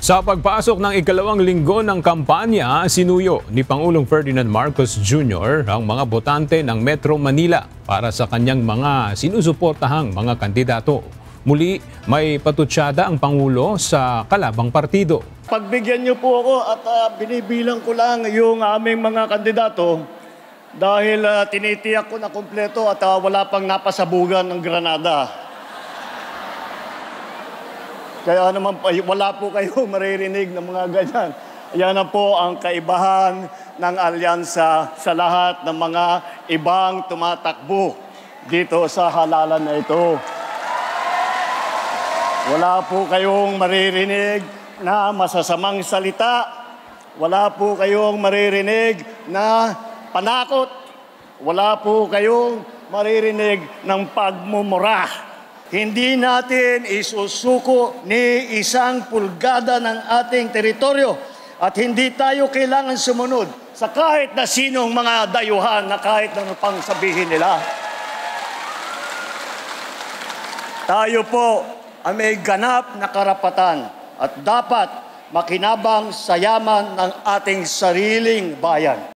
Sa pagpasok ng ikalawang linggo ng kampanya, sinuyo ni Pangulong Ferdinand Marcos Jr. ang mga botante ng Metro Manila para sa kanyang mga sinusuportahang mga kandidato. Muli, may patutsada ang Pangulo sa kalabang partido. Pagbigyan niyo po ako at binibilang ko lang yung aming mga kandidato dahil tinitiyak ko na kumpleto at wala pang napasabugan ng Granada. Kaya naman wala po kayo maririnig ng mga ganyan. Yan na po ang kaibahan ng alyansa sa lahat ng mga ibang tumatakbo dito sa halalan na ito. Wala po kayong maririnig na masasamang salita. Wala po kayong maririnig na panakot. Wala po kayong maririnig ng pagmumura. Hindi natin isusuko ni isang pulgada ng ating teritoryo at hindi tayo kailangan sumunod sa kahit na sinong mga dayuhan na kahit na pang sabihin nila. Tayo po ay may ganap na karapatan at dapat makinabang sa yaman ng ating sariling bayan.